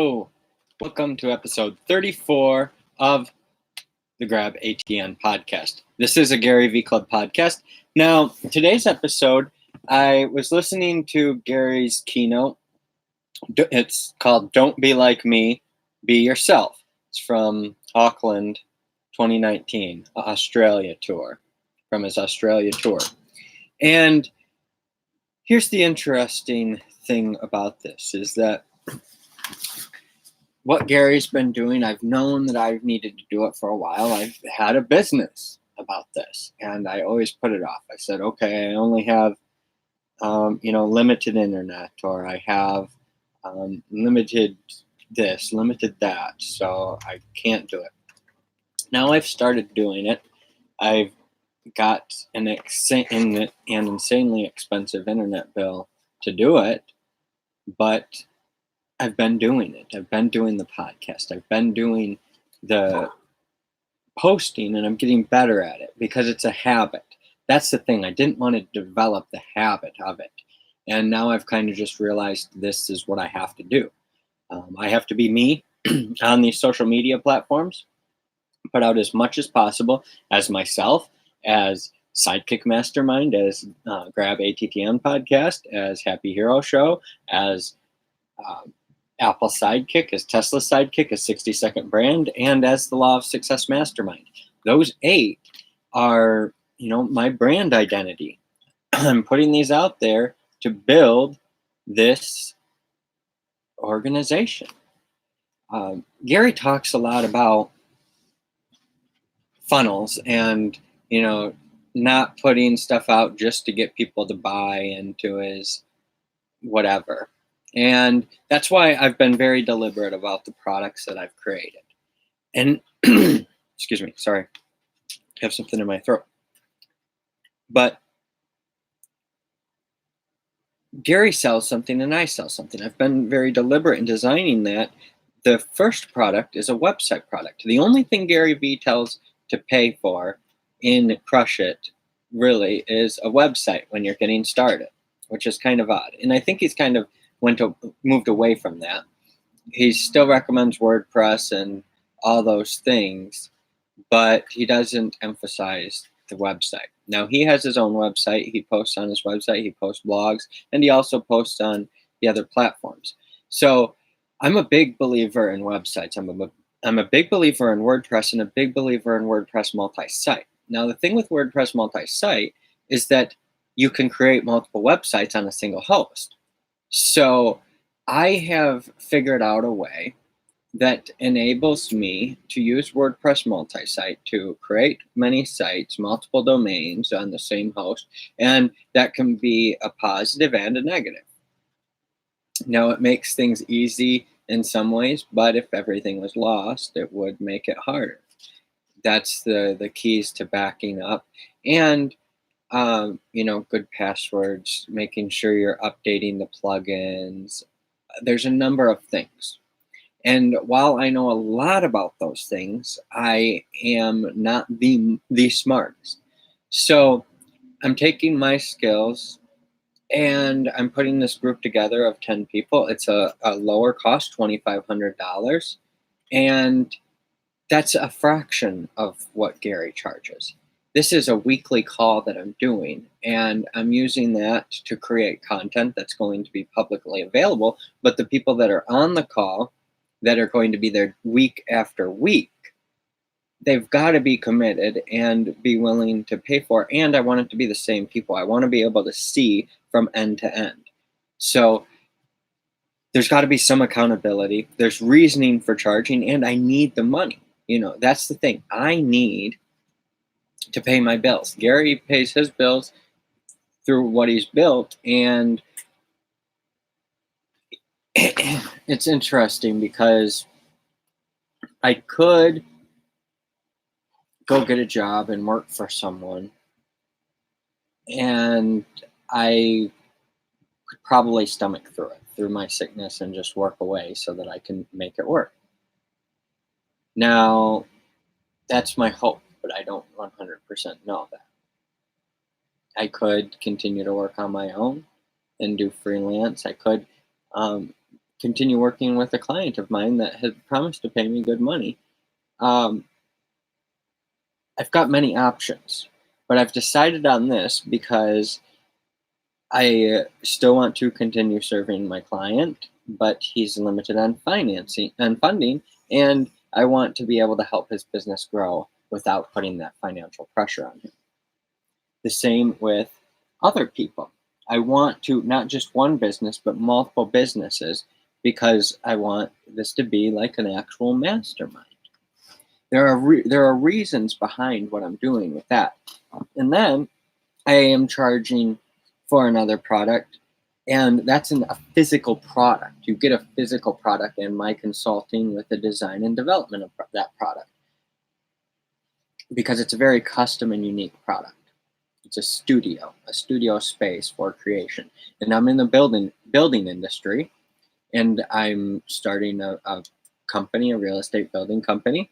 Oh, welcome to episode 34 of the Grab ATN podcast. This is a Gary V Club podcast. Now, today's episode, I was listening to Gary's keynote. It's called Don't Be Like Me, Be Yourself. It's from Auckland 2019, Australia tour, from his Australia tour. And here's the interesting thing about this is that what Gary's been doing, I've known that I've needed to do it for a while. I've had a business about this, and I always put it off. I said, okay, I only have, limited internet, or I have limited this, limited that, so I can't do it. Now I've started doing it. I've got an insanely expensive internet bill to do it, but I've been doing it. I've been doing the podcast. I've been doing the posting, and I'm getting better at it because it's a habit. That's the thing. I didn't want to develop the habit of it. And now I've kind of just realized this is what I have to do. I have to be me on these social media platforms, put out as much as possible as myself, as Sidekick Mastermind, as Grab ATTN podcast, as Happy Hero Show, as Apple Sidekick, as Tesla Sidekick, as 60-Second Brand, and as the Law of Success Mastermind. Those 8 are, my brand identity. I'm putting these out there to build this organization. Gary talks a lot about funnels and, not putting stuff out just to get people to buy into his whatever. And that's why I've been very deliberate about the products that I've created. And excuse me, sorry, I have something in my throat. But Gary sells something and I sell something. I've been very deliberate in designing that. The first product is a website product. The only thing Gary V tells to pay for in Crush It really is a website when you're getting started, which is kind of odd. And I think he's kind of moved away from that. He still recommends WordPress and all those things, but he doesn't emphasize the website. Now, he has his own website. He posts on his website. He posts blogs, and he also posts on the other platforms. So I'm a big believer in websites. I'm a big believer in WordPress and a big believer in WordPress multi-site. Now, the thing with WordPress multi-site is that you can create multiple websites on a single host. So I have figured out a way that enables me to use WordPress multi-site to create many sites, multiple domains on the same host, and that can be a positive and a negative. Now, it makes things easy in some ways, but if everything was lost, it would make it harder. That's the keys to backing up. And good passwords, making sure you're updating the plugins. There's a number of things. And while I know a lot about those things, I am not the smartest. So I'm taking my skills and I'm putting this group together of 10 people. It's a lower cost, $2,500. And that's a fraction of what Gary charges. This is a weekly call that I'm doing, and I'm using that to create content that's going to be publicly available. But the people that are on the call, that are going to be there week after week, they've got to be committed and be willing to pay for it. And I want it to be the same people. I want to be able to see from end to end. So there's got to be some accountability. There's reasoning for charging, and I need the money. That's the thing. I need to pay my bills. Gary pays his bills through what he's built, and it's interesting because I could go get a job and work for someone, and I could probably stomach through my sickness and just work away so that I can make it work. Now, that's my hope, but I don't 100% know that. I could continue to work on my own and do freelance. I could continue working with a client of mine that had promised to pay me good money. Um, I've got many options, but I've decided on this because I still want to continue serving my client, but he's limited on financing and funding, and I want to be able to help his business grow without putting that financial pressure on him. The same with other people. I want to not just one business, but multiple businesses because I want this to be like an actual mastermind. There are reasons behind what I'm doing with that. And then I am charging for another product, and that's a physical product. You get a physical product in my consulting with the design and development of that product because it's a very custom and unique product. It's a studio space for creation. And I'm in the building industry, and I'm starting a company, a real estate building company,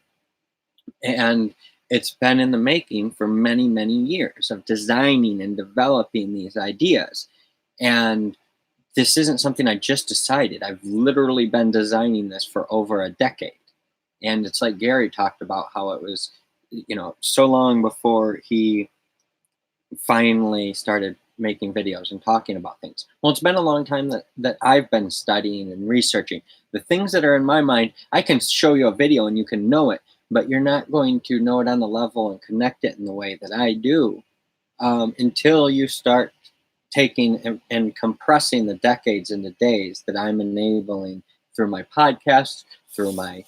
and it's been in the making for many, many years of designing and developing these ideas. And this isn't something I just decided. I've literally been designing this for over a decade. And it's like Gary talked about how it was, so long before he finally started making videos and talking about things. Well, it's been a long time that I've been studying and researching. The things that are in my mind, I can show you a video and you can know it, but you're not going to know it on the level and connect it in the way that I do until you start taking and compressing the decades into days that I'm enabling through my podcasts, through my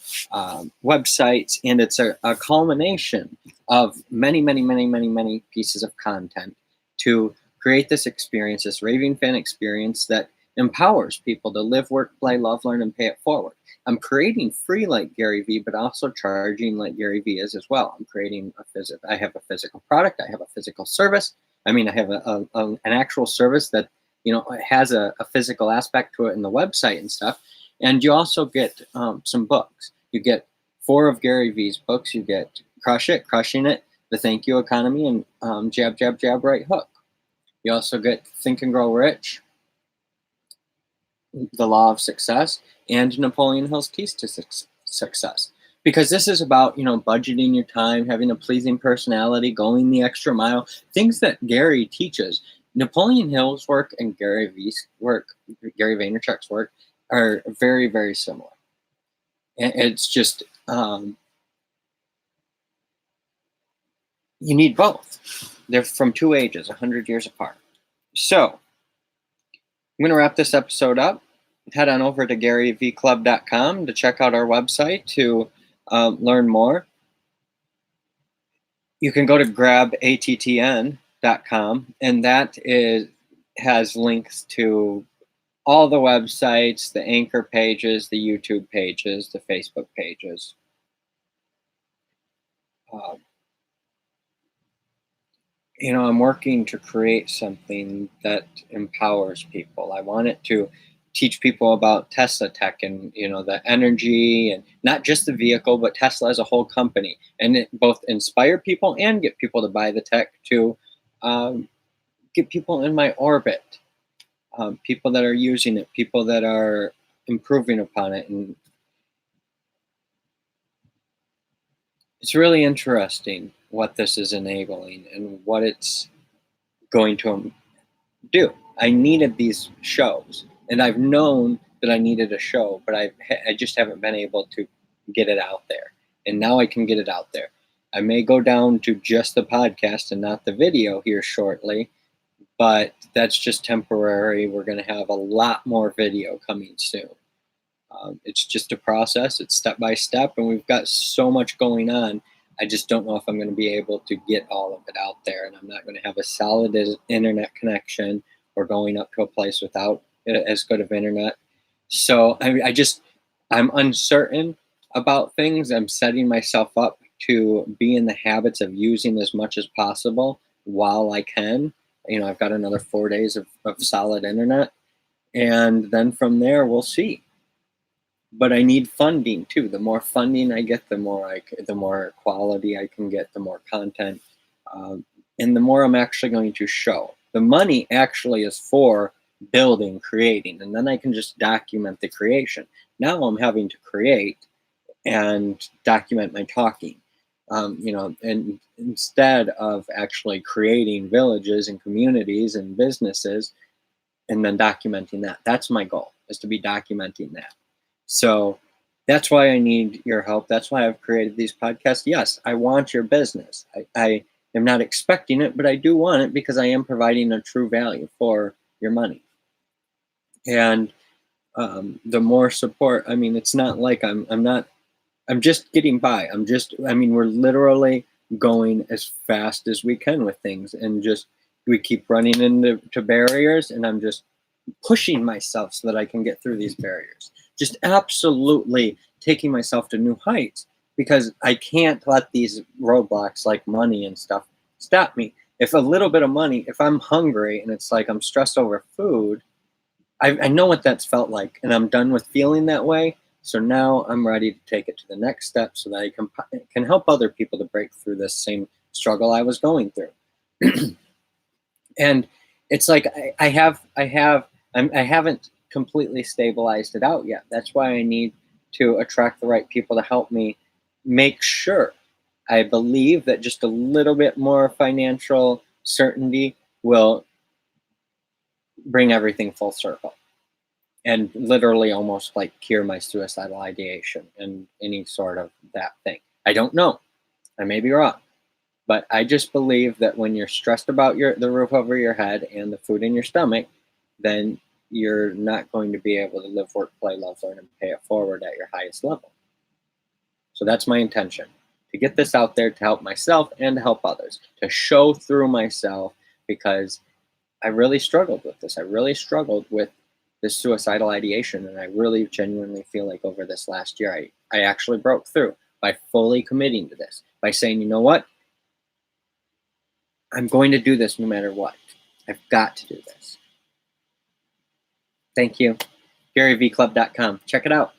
websites, and it's a culmination of many, many, many, many, many pieces of content to create this experience, this raving fan experience that empowers people to live, work, play, love, learn, and pay it forward. I'm creating free like Gary Vee, but also charging like Gary Vee is as well. I'm creating I have a physical product, I have a physical service. I mean, I have an actual service that has a physical aspect to it in the website and stuff. And you also get some books. You get 4 of Gary Vee's books. You get Crushing It, The Thank You Economy, and Jab, Jab, Jab, Right Hook. You also get Think and Grow Rich, The Law of Success, and Napoleon Hill's Keys to Success. Because this is about, budgeting your time, having a pleasing personality, going the extra mile, things that Gary teaches. Napoleon Hill's work and Gary Vee's work, Gary Vaynerchuk's work, are very, very similar. And it's just, you need both. They're from 2 ages, 100 years apart. So, I'm going to wrap this episode up. Head on over to GaryVClub.com to check out our website to learn more. You can go to GrabATTN.com, and that has links to all the websites, the Anchor pages, the YouTube pages, the Facebook pages. I'm working to create something that empowers people. I want it to teach people about Tesla tech and the energy, and not just the vehicle, but Tesla as a whole company, and it both inspire people and get people to buy the tech to get people in my orbit, people that are using it, people that are improving upon it. And it's really interesting what this is enabling and what it's going to do. I needed these shows, and I've known that I needed a show, but I just haven't been able to get it out there. And now I can get it out there. I may go down to just the podcast and not the video here shortly, but that's just temporary. We're going to have a lot more video coming soon. It's just a process. It's step by step, and we've got so much going on. I just don't know if I'm going to be able to get all of it out there, and I'm not going to have a solid internet connection or going up to a place without as good of internet. So I'm uncertain about things. I'm setting myself up to be in the habits of using as much as possible while I can. I've got another 4 days of solid internet, and then from there we'll see. But I need funding too. The more funding I get, the more quality I can get, the more content, and the more I'm actually going to show. The money actually is for building, creating, and then I can just document the creation. Now I'm having to create and document my talking. And instead of actually creating villages and communities and businesses and then documenting that, that's my goal, is to be documenting that. So that's why I need your help. That's why I've created these podcasts. Yes, I want your business. I am not expecting it, but I do want it because I am providing a true value for your money. And the more support, I mean, it's not like I'm just getting by. I mean, we're literally going as fast as we can with things, and just we keep running into barriers, and I'm just pushing myself so that I can get through these barriers. Just absolutely taking myself to new heights, because I can't let these roadblocks like money and stuff stop me. If a little bit of money, if I'm hungry and it's like I'm stressed over food, I know what that's felt like, and I'm done with feeling that way. So now I'm ready to take it to the next step so that I can help other people to break through this same struggle I was going through. And it's like I haven't completely stabilized it out yet. That's why I need to attract the right people to help me make sure. I believe that just a little bit more financial certainty will bring everything full circle and literally almost like cure my suicidal ideation and any sort of that thing. I don't know. I may be wrong. But I just believe that when you're stressed about the roof over your head and the food in your stomach, then you're not going to be able to live, work, play, love, learn, and pay it forward at your highest level. So that's my intention, to get this out there to help myself and to help others, to show through myself, because I really struggled with this. I really struggled with this suicidal ideation, and I really genuinely feel like over this last year, I actually broke through by fully committing to this, by saying, you know what? I'm going to do this no matter what. I've got to do this. Thank you. GaryVClub.com. Check it out.